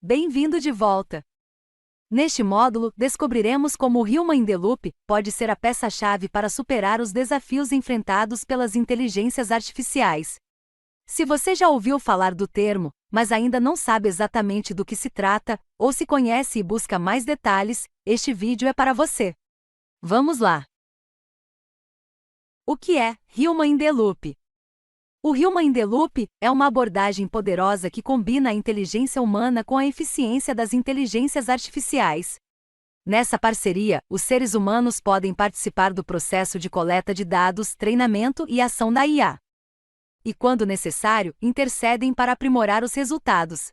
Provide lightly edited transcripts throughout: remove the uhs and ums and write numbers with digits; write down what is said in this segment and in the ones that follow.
Bem-vindo de volta! Neste módulo, descobriremos como o Human in the Loop pode ser a peça-chave para superar os desafios enfrentados pelas inteligências artificiais. Se você já ouviu falar do termo, mas ainda não sabe exatamente do que se trata, ou se conhece e busca mais detalhes, este vídeo é para você. Vamos lá! O que é Human in the Loop? O Human in the Loop é uma abordagem poderosa que combina a inteligência humana com a eficiência das inteligências artificiais. Nessa parceria, os seres humanos podem participar do processo de coleta de dados, treinamento e ação da IA. E, quando necessário, intercedem para aprimorar os resultados.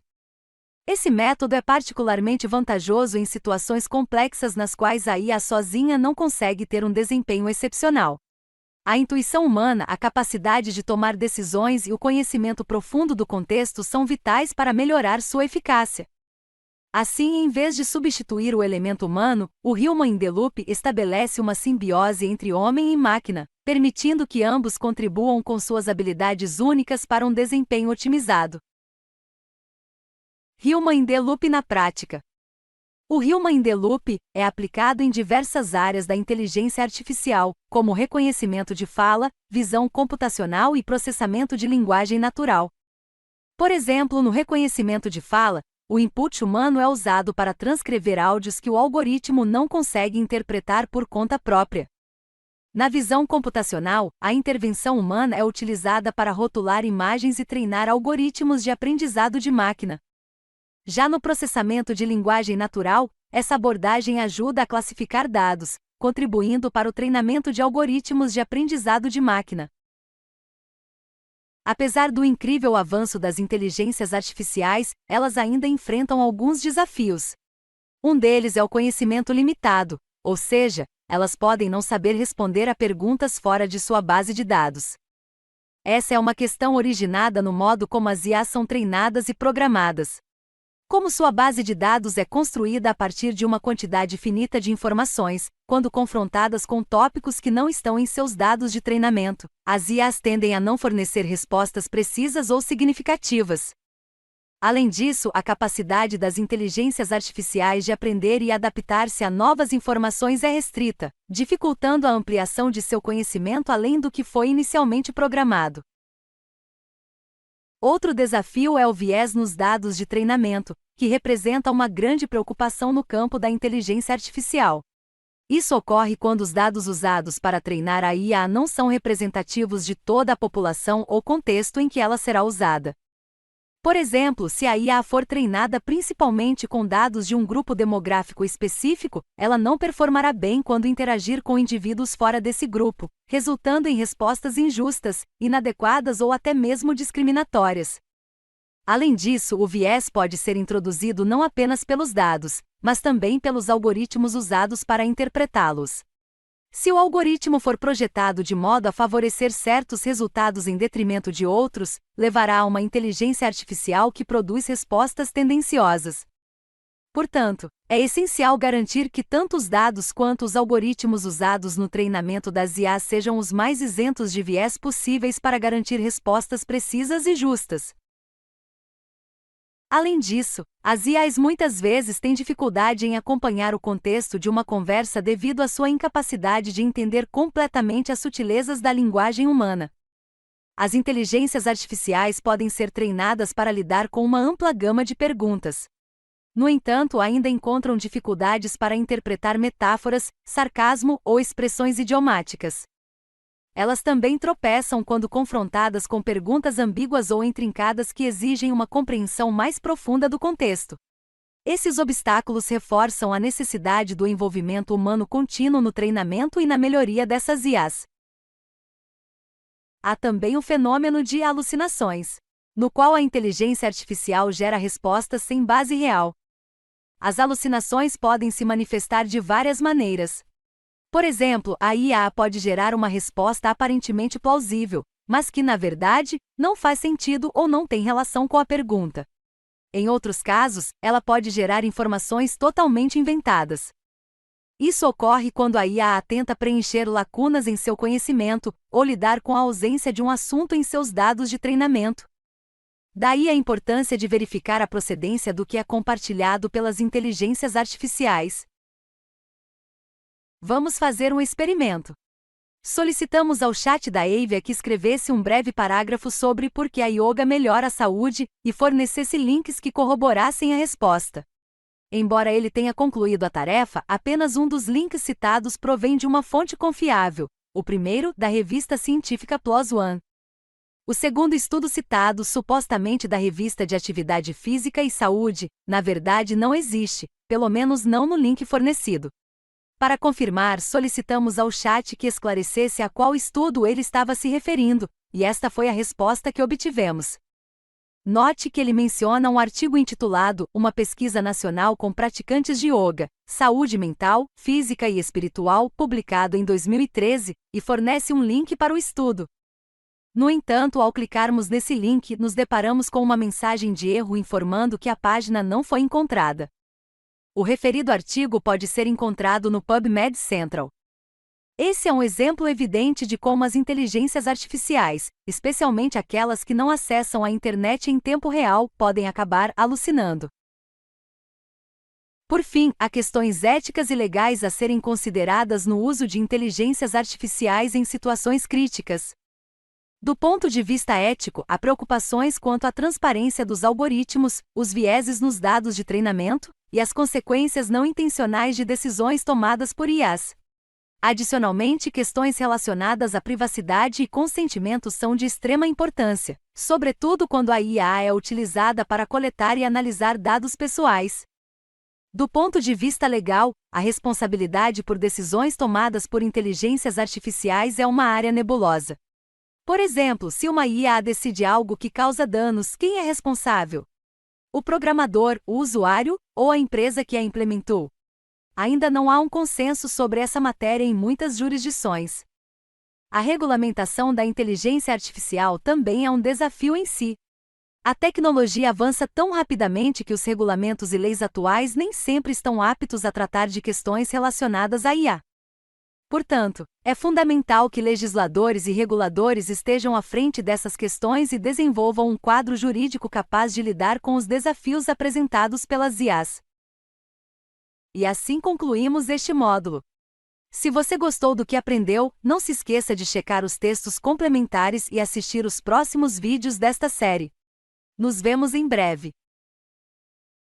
Esse método é particularmente vantajoso em situações complexas nas quais a IA sozinha não consegue ter um desempenho excepcional. A intuição humana, a capacidade de tomar decisões e o conhecimento profundo do contexto são vitais para melhorar sua eficácia. Assim, em vez de substituir o elemento humano, o Human in the Loop estabelece uma simbiose entre homem e máquina, permitindo que ambos contribuam com suas habilidades únicas para um desempenho otimizado. Human in the Loop na prática. O Human in the Loop é aplicado em diversas áreas da inteligência artificial, como reconhecimento de fala, visão computacional e processamento de linguagem natural. Por exemplo, no reconhecimento de fala, o input humano é usado para transcrever áudios que o algoritmo não consegue interpretar por conta própria. Na visão computacional, a intervenção humana é utilizada para rotular imagens e treinar algoritmos de aprendizado de máquina. Já no processamento de linguagem natural, essa abordagem ajuda a classificar dados, contribuindo para o treinamento de algoritmos de aprendizado de máquina. Apesar do incrível avanço das inteligências artificiais, elas ainda enfrentam alguns desafios. Um deles é o conhecimento limitado, ou seja, elas podem não saber responder a perguntas fora de sua base de dados. Essa é uma questão originada no modo como as IAs são treinadas e programadas. Como sua base de dados é construída a partir de uma quantidade finita de informações, quando confrontadas com tópicos que não estão em seus dados de treinamento, as IAs tendem a não fornecer respostas precisas ou significativas. Além disso, a capacidade das inteligências artificiais de aprender e adaptar-se a novas informações é restrita, dificultando a ampliação de seu conhecimento além do que foi inicialmente programado. Outro desafio é o viés nos dados de treinamento, que representa uma grande preocupação no campo da inteligência artificial. Isso ocorre quando os dados usados para treinar a IA não são representativos de toda a população ou contexto em que ela será usada. Por exemplo, se a IA for treinada principalmente com dados de um grupo demográfico específico, ela não performará bem quando interagir com indivíduos fora desse grupo, resultando em respostas injustas, inadequadas ou até mesmo discriminatórias. Além disso, o viés pode ser introduzido não apenas pelos dados, mas também pelos algoritmos usados para interpretá-los. Se o algoritmo for projetado de modo a favorecer certos resultados em detrimento de outros, levará a uma inteligência artificial que produz respostas tendenciosas. Portanto, é essencial garantir que tanto os dados quanto os algoritmos usados no treinamento das IAs sejam os mais isentos de viés possíveis para garantir respostas precisas e justas. Além disso, as IAs muitas vezes têm dificuldade em acompanhar o contexto de uma conversa devido à sua incapacidade de entender completamente as sutilezas da linguagem humana. As inteligências artificiais podem ser treinadas para lidar com uma ampla gama de perguntas. No entanto, ainda encontram dificuldades para interpretar metáforas, sarcasmo ou expressões idiomáticas. Elas também tropeçam quando confrontadas com perguntas ambíguas ou intrincadas que exigem uma compreensão mais profunda do contexto. Esses obstáculos reforçam a necessidade do envolvimento humano contínuo no treinamento e na melhoria dessas IAs. Há também o fenômeno de alucinações, no qual a inteligência artificial gera respostas sem base real. As alucinações podem se manifestar de várias maneiras. Por exemplo, a IA pode gerar uma resposta aparentemente plausível, mas que, na verdade, não faz sentido ou não tem relação com a pergunta. Em outros casos, ela pode gerar informações totalmente inventadas. Isso ocorre quando a IA tenta preencher lacunas em seu conhecimento ou lidar com a ausência de um assunto em seus dados de treinamento. Daí a importância de verificar a procedência do que é compartilhado pelas inteligências artificiais. Vamos fazer um experimento. Solicitamos ao chat da Avia que escrevesse um breve parágrafo sobre por que a yoga melhora a saúde e fornecesse links que corroborassem a resposta. Embora ele tenha concluído a tarefa, apenas um dos links citados provém de uma fonte confiável, o primeiro, da revista científica PLOS ONE. O segundo estudo citado, supostamente da revista de Atividade Física e Saúde, na verdade não existe, pelo menos não no link fornecido. Para confirmar, solicitamos ao chat que esclarecesse a qual estudo ele estava se referindo, e esta foi a resposta que obtivemos. Note que ele menciona um artigo intitulado Uma pesquisa nacional com praticantes de yoga, saúde mental, física e espiritual, publicado em 2013, e fornece um link para o estudo. No entanto, ao clicarmos nesse link, nos deparamos com uma mensagem de erro informando que a página não foi encontrada. O referido artigo pode ser encontrado no PubMed Central. Esse é um exemplo evidente de como as inteligências artificiais, especialmente aquelas que não acessam a internet em tempo real, podem acabar alucinando. Por fim, há questões éticas e legais a serem consideradas no uso de inteligências artificiais em situações críticas. Do ponto de vista ético, há preocupações quanto à transparência dos algoritmos, os vieses nos dados de treinamento e as consequências não intencionais de decisões tomadas por IAs. Adicionalmente, questões relacionadas à privacidade e consentimento são de extrema importância, sobretudo quando a IA é utilizada para coletar e analisar dados pessoais. Do ponto de vista legal, a responsabilidade por decisões tomadas por inteligências artificiais é uma área nebulosa. Por exemplo, se uma IA decide algo que causa danos, quem é responsável? O programador, o usuário ou a empresa que a implementou? Ainda não há um consenso sobre essa matéria em muitas jurisdições. A regulamentação da inteligência artificial também é um desafio em si. A tecnologia avança tão rapidamente que os regulamentos e leis atuais nem sempre estão aptos a tratar de questões relacionadas à IA. Portanto, é fundamental que legisladores e reguladores estejam à frente dessas questões e desenvolvam um quadro jurídico capaz de lidar com os desafios apresentados pelas IAs. E assim concluímos este módulo. Se você gostou do que aprendeu, não se esqueça de checar os textos complementares e assistir os próximos vídeos desta série. Nos vemos em breve.